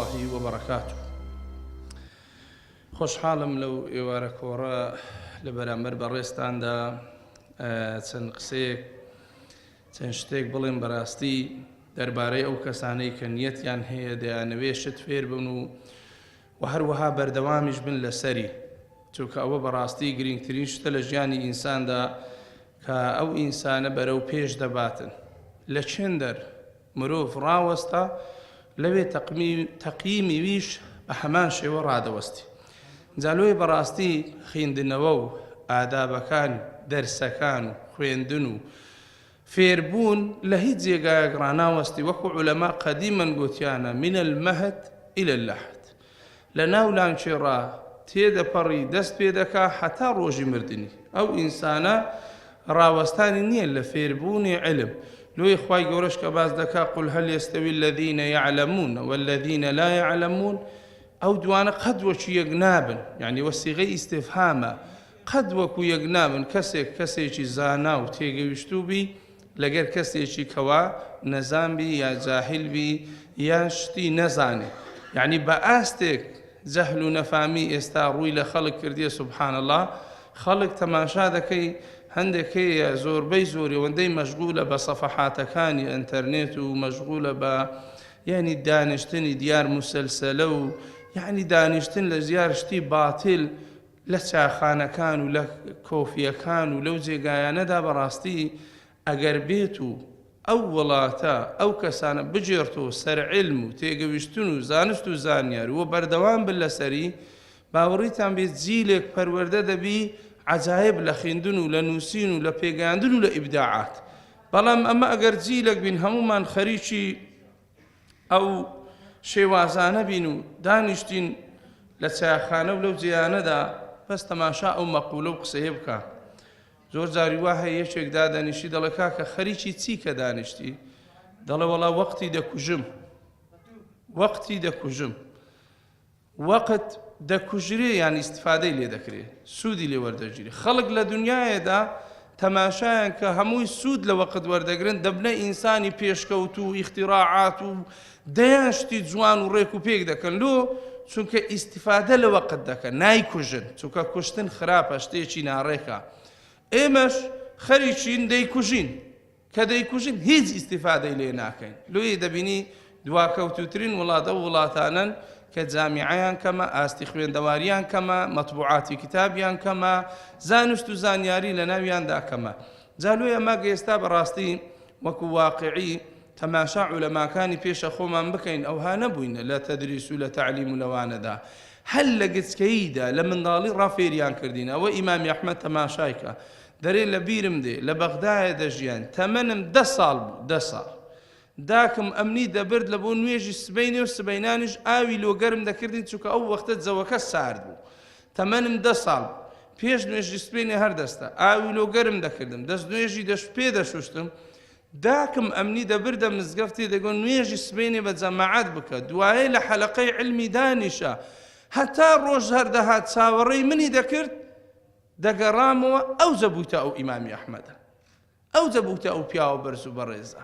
الله وبركاته. خۆشحاڵم لەو ئێوارە کۆڕە لە بەرامبەر بەڕێستاندا چەند قسەیەک چەند شتێک بڵێم بەڕاستی دەربارەی ئەو کەسانەی کە نیەتیان هەیە دەیانەوێ شت فێر بن و هەروەها بەردەوامیش بن لەسەری، چونکە ئەوە بەڕاستی گرنگترین شتە لە ژیانی ئینساندا کە ئەو ئینسانە بەرەو پێش دەباتن. لە چێن دەر مرۆڤ ڕاوەستە لەوێ تەقییمی ویش بە هەمان شێوە ڕادەوەستی. جالۆی بەڕاستی خوێندنەوە و ئادابەکان دەرسەکان و خوێندن و فێربوون لە هیچ جێگایەک ڕناوەستی، وەکو عولەما قەدیمەن گوتیانە من المەهد إلى اللەحد، لە ناو لانچێڕا تێدەپەڕی دەست پێ دەکا حتا ڕۆژی مردنی. ئەو ئینسانە ڕاوەستانی نییە لە فێربوونی علم. لۆی خوای گەورەش کە باز دەکا قل هەل يستوي الذين يعلمون والذين لا يعلمون، ئەو دوانە قەت وەکو یەک نابن، یعنی وەسیغەی ئیستیفهامە، قەت وەکو یەک نابن. کەسێکی زانا و تێگەویشتووبی لەگەر کەسێکی کەوا نەزانبی یا جاهلبی یا شتی نەزانێ. یعنی بە ئاستێک جەهل و نەفامی ئێستا ڕووی لە خەڵک کردیە. سبحان الله، خەڵک تەماشا دەکەی هەندێکەیە زۆربەی زۆریەوەندەی مەشغولە بە سەفەحاتەکانی ئینتەرنێت و مەشغولە بە یعنی دانیشتنی دیار مسلسلە و یعنی دانیشتن لە زیار شتی باتل لە چاخانەکان و لە کۆفیەکان و لەو جێگایانەدا. بەڕاستی ئەگەر بێت و ئەو وڵاتە ئەو کەسانە بجێرتەوە سەر علم و تێگەویشتن و زانست و زانیار و بەردەوام بن لەسەری، باوەڕیتان بێت جیلێک پەروەردە دەبی عجایب لە خوێندن و لە نووسین و لە پێگەاندن و لە ئیبداعات. بەڵام ئەمە ئەگەر جیلێک بین هەمومان خەریکی ئەو شێوازانە بین و دانیشتین لە چایخانە و لەو جیانەدا بەس تەماشا ئەو مەقولە و قسەیە بکە. زۆر جاری وا هەیە یەکێک دادەنیشی دەڵێ کاکە خەریکی چی کە دانیشتی؟ دەڵێ وەڵا وەقتی دەکوژم، وەقتی دەکوژم. وەقت دەکوژرێ یان ئیستیفادەی لێ دەکرێت، سوودی لێ وەردەگیری. خەڵک لە دنیایەدا تەماشایان کە هەمووی سوود لە وەقت وەردەگرن، دەبنە ئینسانی پێشکەوت و ئیختیراعات و دەیان شتی جوان و ڕێک و پێک دەکەن لۆ، چونکە ئیستیفادە لە وەقت دەکەن، نایکوژن، چونکە کوشتن خراپە، شتێکی ناڕێکە. ئێمەش خەریکین دەیکوژین، کە دەیکوژین هیچ ئیستیفادەی لێ ناکەین. لۆی دەبینی دواکەوتوترین وڵاتە و وڵاتانن کە جامیعەیان کەمە، ئاستی خوێندەواریان کەمە، مەطبوعاتی کتابیان کەمە، زانست و زانیاری لە ناویاندا کەمە. جالۆی ئەمە گەێستا بەڕاستی وەکو واقعی تەماشا عولەماکانی پێشە خۆمان بکەین، ئەوها نەبووینە لە تەدریس و لە تعلیم و لەوانەدا. هەل لە گچکەییدا لە منداڵی ڕافێریان کردین. ئەوە ئیمامی ئەحمەد تەماشایکە دەرێ لە بیرم دێ لە بەغدایە دەژیان، تەمەنم 10 ساڵ بوو، 10 ساڵ. داکم ئەمنی دەبرد لە بۆ نوێژی سبەینێ و سبەینانیش ئاوی لۆگەرم دەکردین، چونکە ئەو وەختە جەوەکە سارد بوو. تەمەنم 10 ساڵ پێش نوێژی سبەینێ هەردەستە ئاوی لۆگەرم دەکردم، دەست نوێژی پێ دەشوشتم. داکم ئەمنی دەبردە مزگەفتی دەگۆن نوێژی سبەینێ بە جەماعەت بکە، دوایە لە حەلەقەی علمی دانیشە. هەتا ڕۆژ هەردەهات چاوەڕێی منی دەکرد، دەگەڕامەوە ئەو جەبووتە ئەو ئیمامی ئەحمەدە، ئەو جەبووتە ئەو پیاوە بەرز و بەڕێزە.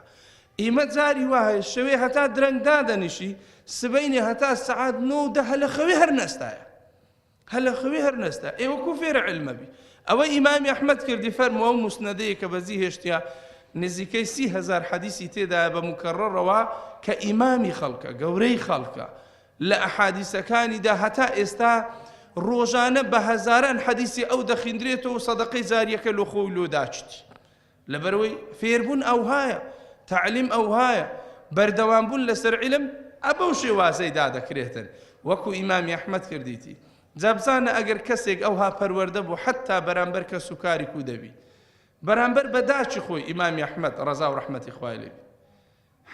ئیمە جاری وایە شەوێ هەتا درەنگ دادەنیشی، سبەینێ هەتا سەعات 9 هەلەخەوێ هەر نەستایە، هەلەخەوێ هەر نەستایە. ئێوە کو فێرە علمەبی. ئەوە ئیمامی ئەحمەد کردی فەرمووە ئەو موسنەدەیە کە بەزی هێشتیا نزیکەی 30,000 حەدیسی تێدایە بە مکەڕەرەوە کە ئیمامی خەڵکە، گەورەی خەڵکە. لە ئەحادیسەکانیدا هەتا ئێستا ڕۆژانە بە هەزاران حەدیسی ئەو دەخیندرێتەوە و سەدەقەی زاریەکە لۆ خۆی لۆداچتی. لەبەرەوەی فێربوون ئەوهایە، تعلیم ئەوهایە، بەردەوامبوون لەسەر علم ئەبەو شێوازەی دادەکرێتن وەکو ئیمامی ئەحمەد کردیتی. جابزانە ئەگەر کەسێک ئەوها پەروەردە بوو حتا بەرامبەر کە سوکاری کو دەبی، بەرامبەر بە داچی خۆی ئیمامی ئەحمەد ڕەزا و ڕەحمەتی خوای لێ بێ،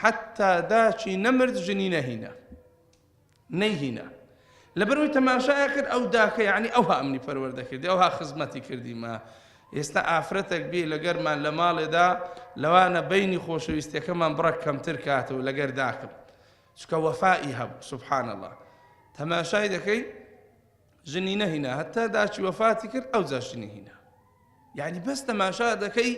حتا داچی نەمرد ژنی نەهینە، نەیهینە. لەبەرەوەی تەماشایە کرد ئەو داکە، یعنی ئەوها ئەمنی پەروەردە کردی، ئەوها خزمەتی کردیمە. ئێستا ئافرەتێک بێ لەگەرمان لە ماڵێدا لەوانە بینی خۆشەویستیەکەمان بڕەک کەمتر کاتەوە لەگەر داکەم، چکە وەفائی هەبوو. سوبحان الله، تەماشای دەکەی ژنی نەهینە، هەتا داچی وەفاتی کرد ئەو جا ژنی هینە. یعنی بەس تەماشا دەکەی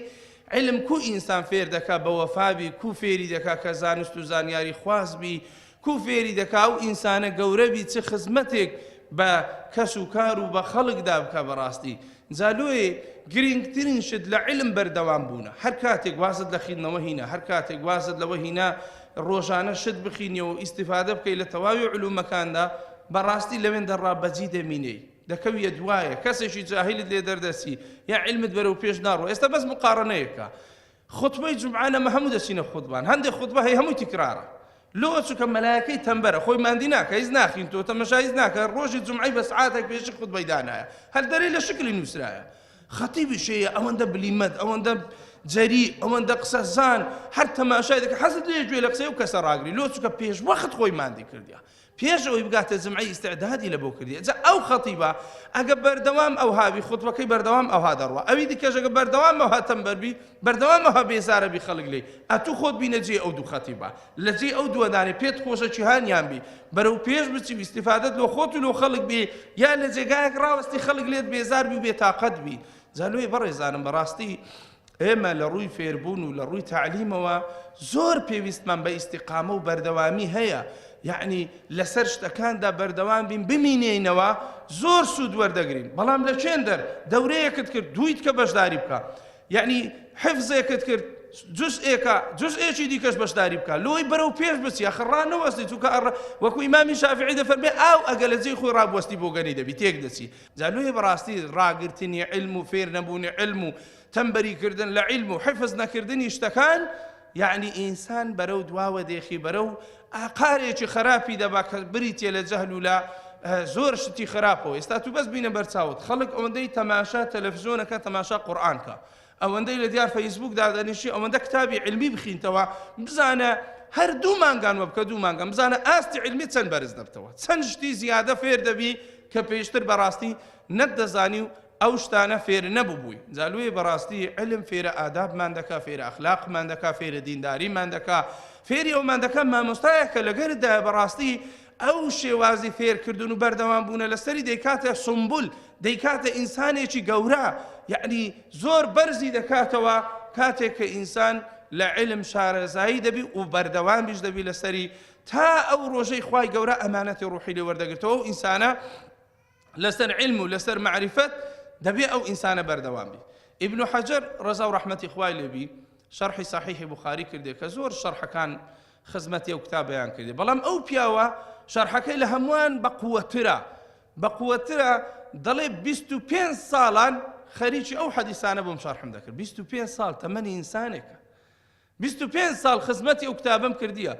علم کو ئینسان فێر دەکا بە وەفابی، کو فێری دەکا کە زانست و زانیاری خوازبی، کو فێری دەکا و ئینسانە گەورەبی چ خزمەتێک بە کەس و کار و بە خەڵکدا بکە بەڕاستی زالۆیە گرنگترین شت لە علم بەردەوام بوونە هەر کاتێک وازت لە خینەوە هینە هەر کاتێک وازت لەوە هینە ڕۆژانە شت بخینەوە ئیستیفادە بکەی لە تەواوی علومەکاندا بەڕاستی لەوێن دەڕابەجی دەمینەی دەکەویە دوایە کەسێکی جاهیلت لێ دەردەسی یا علمت بەرەو پێش ناڕۆ ئێستا بەس مقارنەیەکە خوتبەی جومعە لەمە هەموو دەچینە خوتبان هەندێک خوتبە هەیە هەمووی تیکرارە لۆ چووکە مەلایەکەی تەمبەرە خۆی ماندی ناکە هیچ ناخین تۆ تەمەشا هیچ ناکە ڕۆژی جومعەی بە سعاتێک پێشی خوتبەی دانایە هەر دەرەی لە شکلی نووسرایە خەتیبی شەیە ئەوەندە بلیمەت ئەوەندە جەری ئەوەندە قسەزان هەر تەماشای دەکە حەزت لێ گوێ لە قسەی و کەسە ڕاگری لۆ چووکە پێش وەخت خۆی ماندی کردیا پێش ئەوەی بگاتە جمعی ئیستعدادی لە بۆ کردی جا ئەو خەتیبە ئەگە بەردەوام ئەو هاوی خوتبەکەی بەردەوام ئەوها دەڕوا ئەوی دیکەش ئەگە بەردەوام ئەوها تەمبەربی بەردەوام ئەوها بێزارەبی خەڵک لێ ئەتوو خۆت بینە جێ ئەو دوو خەتیبە لە جێ ئەو دووەدانێ پێت خۆشە چیهانیان بی بەرەو پێش بچی ئیستیفادەت لۆ خۆت و لۆ خەڵک بێ یا لە جێگایەک ڕاوەستی خەڵک لێت بێزار بی و بێتاقەت بی زالۆی بەڕێزانم بەڕاستی ئێمە لە ڕووی فێربوون و لە ڕووی تعلیمەوە زۆر پێویستمان بە ئیستیقامە و بەردەوامی هەیە یعنی لەسەر شتەکاندا بەردەوام بین بمینێنەوە زۆر سوود وەردەگرین بەڵام لە چێن دەر دەورەیەکت کرد دویت کە بەشداری بکە یعنی حفزێکت کرد جزئێکی دیکەش بەشداری بکە لۆی بەرەو پێش بچی ئەخڕان نەوەستی چونکە وەکو ئیمامی شافعی دەفەرمێ ئاو ئەگە لە جێی خۆی ڕابوەستی بۆ گەنی دەبی تێک دەچی جا لۆی بەڕاستی ڕاگرتنی علم و فێر نەبوونی علم و تەمبەریکردن لە علم و حفز نەکردنی شتەکان یعنی ئینسان بەرەو دواوە دێخی بەرەو ئاقارێکی خراپی دەبا کە بریتێ لە جەهل و لە زۆر شتی خراپەوە ئێستا تو بەس بینە بەرچاوت خەڵک ئەوەندەی تەماشا تەلەڤیزۆنەکە تەماشا قورئانکە ئەوەندەی لە دیار فەیسبوک دادەنیشی ئەوەندە کتابی علمی بخینتەوە بزانە هەر دوو مانگان وە بکە دوو مانگان بزانە ئاستی علمی چەند بەرز دەبتەوە چەند شتی زیادە فێر دەبی کە پێشتر بەڕاستی نەتدەزانی و ئەو شتانە فێر نەبووبووی جالوێ بەڕاستی علم فێرە ئادابمان دەکا فێرە ئەخلاقمان دەکا فێرە دینداریمان دەکا فێری ئەومان دەکا مامۆستایەکە لەگەردا بەڕاستی ئەو شێوازی فێرکردن و بەردەوام بوونە لەسەری دەیکاتە سمبول دەیکاتە ئینسانێکی گەورە یعنی زۆر بەرزی دەکاتەوە کاتێک کە ئینسان لە علم شارەزایی دەبی و بەردەوامیش دەبی لەسەری تا ئەو ڕۆژەی خوای گەورە ئەمانەتی ڕوحی لێ وەردەگرتەوە و ئینسانە لەسەر علم و لەسەر معرفەت دەبێ ئەو ئینسانە بەردەوام بی ئیبن حەجەر ڕەزا و ڕەحمەتی خوای لێبی شەرحی صحیحی بوخاری کردێ کە زۆر شەرحەکان خزمەتی ئەو کتابەیان کردێ بەڵام ئەو پیاوە شەرحەکەی لە هەمووان بەقووەترە دەڵێ 25 ساڵان خەریکی ئەو حەدیسانە بۆم شەرحم دەکرد 25 ساڵ تەمەنی ئینسانێکە 25 ساڵ خزمەتی ئەو کتابم کردیە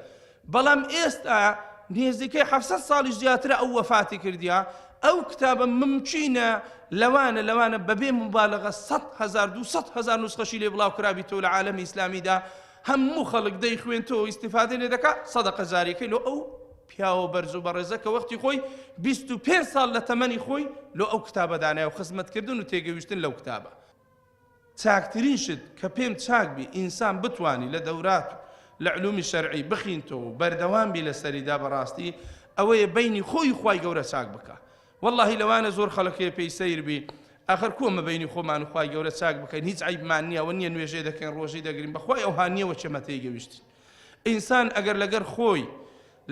بەڵام ئێستا نێزیکەی 700 ساڵی زیاترە ئەو وەفاتی کردیە ئەو کتابە ممچینە لەوانە بەبێ مبالغە 100,000 نوسخەشی لێ بڵاو کرابی تۆ لە عالەمی ئیسلامیدا هەموو خەڵک دەیخوێنتەوە ئیستیفادە لێ دەکا سەدەقە جاریەکەی لۆ ئەو پیاوە بەرز و بەڕێزە کە وەختی خۆی 25 ساڵ لە تەمەنی خۆی لۆ ئەو کتابەدانایە و خزمەتکردن و تێگەویشتن لەو کتابە چاکترین شت کە پێم چاک بی ئینسان بتوانی لە دەورات لە علومی شەرعی بخینتەوە و بەردەوام بی لەسەریدا بەڕاستی ئەوەیە بینی خۆی خوای گەورە چاک بکە والله لەوانە زۆر خەڵکێ پێی سەیر بی ئاخر کۆمە بینی خۆمان و خوای گەورە چاک بکەین هیچ عیبمان نییە و نییە نوێژێ دەکەین ڕۆژی دەگرین بەخوای ئەو هانیەوە چێمە تێگەویشتین ئینسان ئەگەر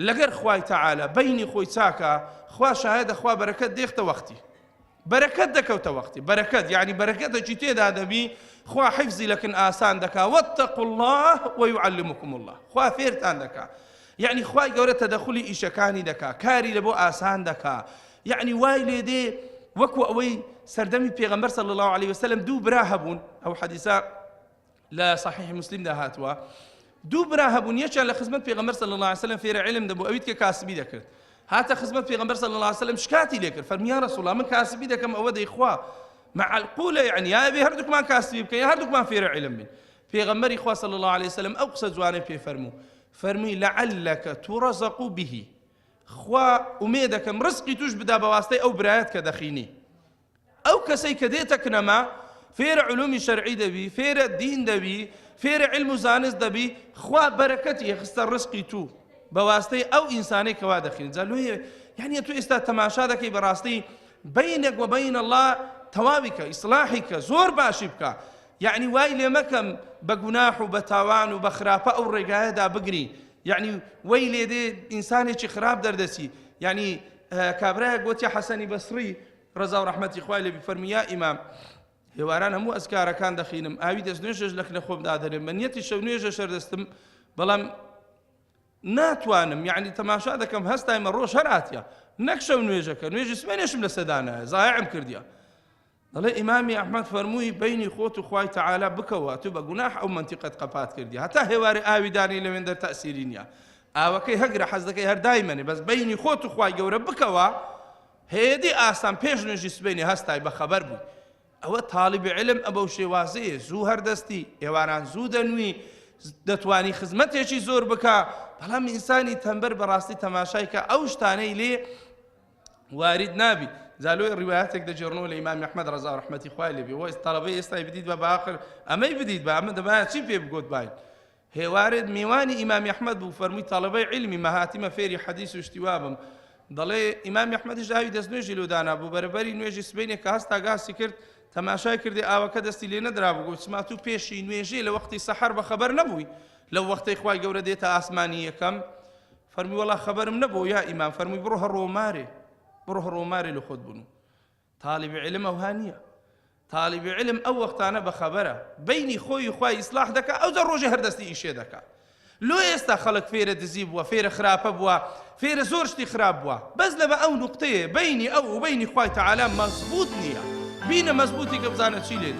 لەگەر خوای تەعالە بینی خۆی چاکە خوا شایەدە خوا بەرەکەت دێختە وەختی بەرەکەت دەکەوتە وەختی بەرەکەت یعنی بەرەکەتێکی تێدا دەبی خوا حیفزی لەکن ئاسان دەکا واتقوا الله ويعلمكم الله خوا فێرتان دەکا یعنی خوای گەورە تەدەخولی ئیشەکانی دەکا کاری لە بۆ ئاسان دەکا یعنی وای لێ دێ وەکو ئەوەی سەردەمی پێغەمبەر صلی الله عليه وسلم دوو برا هەبوون ئەو حەدیسە لە صحیح مسلمدا هاتووە دوو برا هەبوون یەکیان لە خزمەت پێغەمبەر صلی الله عليه وسلم فێرە علم دەبوو ئەویت کە کاسبی دەکرد هاتە خزمەت پێغەمبەر صلی الله عليه وسلم شکاتی لێ کرد فەرمی یا رسول الله من کاسبی دەکەم ئەوە دەیخوا معقولە یعنی یا بێ هەردووکمان کاسبی بکەین یا هەردووکمان فێرە علم بین پێغەمبەری خوا صلی الله عليه وسلم ئەو قسە جوانەی پێ فەرمووی لعلك ترزق به خوا ئومێ دەکەم ڕزقی توش بدا بەواسطەی ئەو برایەت کە دەخینی ئەو کەسەی کە دێتە کنەما فێرە علومی شەرعی دەبی فێرە دین دەبی فێرە علم و زانست دەبی خوا بەرەکەتی خستە ڕزقی تو بەواسطەی ئەو ئینسانەی کەوا دەخینی جالوێ یعنی تو ئێستا تەماشا دەکەی بەڕاستی بینێک و بین الله تەواوی کە ئیسلاحی کە زۆر باشی بکە یعنی وای لێ مەکەم بە گوناح و بە تاوان و بە خراپە ئەو ڕێگایەدا بگری یعنی وەی لێدێ ئینسانێکی خراپ دەردەچی یعنی کابرایە گوتی حەسەنی بەسڕی ڕەزا و ڕەحمەتی خوای لێبی فەرمی یا ئیمام هێواران هەموو ئەزکارەکان دەخینم ئاوی دەست نوێژەش لە کنە خۆم دادەرێم بەنیەتی شەو نوێژە شەردەستم بەڵام ناتوانم یعنی تەماشا دەکەم هەستایمە ڕۆژ هەراتە نەک شەو نوێژەکە نوێژی سوێنێشم لە سەدانایە زایعم کردیە دەڵێ ئیمامی ئەحمەد فەرمووی بەینی خۆت و خوای تەعالا بکەوە تو بە گوناح ئەو منتیقەت قەپات کردی هەتا هێواری ئاوی دانی لەوێندە تەئسیری نییە ئاوەکەی هەگرە حەز دەکەی هەر دایمەنێ بەس بەینی خۆت و خوای گەورە بکەوە هێدی ئاسان پێش نوێژی سبەینی هەستای بەخەبەر بووی ئەوە تاڵیبی علم ئەبە و شێوازەیە زوو هەردەستی ئێواران زوو دەنووی دەتوانی خزمەتێکی زۆر بکە بەڵام ئینسانی تەمبەر بەڕاستی تەماشای کە ئەو شتانەی لێ وارد نابی زالۆی ڕیوایەتێک دەجێڕنەوە لە ئیمامی ئەحمەد ڕەزا و ڕەحمەتی خوای لێبێ وەی تەڵەبەی ئێستای بدیت بە باخر ئەمەی بدیت بە ئەمە دەبایە چی پێ بگوت باین هێوارێت میوانی ئیمامی ئەحمەد بوو فەرمووی تەڵەبەی عیلمی مەهاتیمە فێری حەدیث و شتیوا بم دەڵێ ئیمامی ئەحمەدیش داوی دەست نوێژی لێدانا بوو بەرەبەری نوێژی سبەینێک کە هەستا گاسی کرد تەماشای کردی ئاوەکە دەستی لێ نەدرا بوو گوت سما تو پێشی نوێژێ لە وەختی سەحەر بە خەبەر نەبووی لەو وەختەی خوای گەورە دێتە ئاسمانی یەکەم فەرمی وەڵا خەبەرم نەبوو یا ئیمام فەرمووی بڕۆ هەڕۆمارێ بڕۆ هەڕۆمارێ لە خۆت بنوو طالبی علم ئەوها نییە طالبی علم ئەو وەختانە بەخەبەرە بەینی خۆی خوای ئیسلاح دەکا ئەو جا ڕۆژێ هەردەستی ئیشێ دەکا لۆ ئێستا خەڵک فێرە دزی بووە فێرە خراپە بووە فێرە زۆر شتی خراپ بووە بەس لە بە ئەو نوقتەیە بەینی ئەو و بەینی خوای تەعالا مەزبوط نییە بینە مەزبوطی کە بزانە چی لێ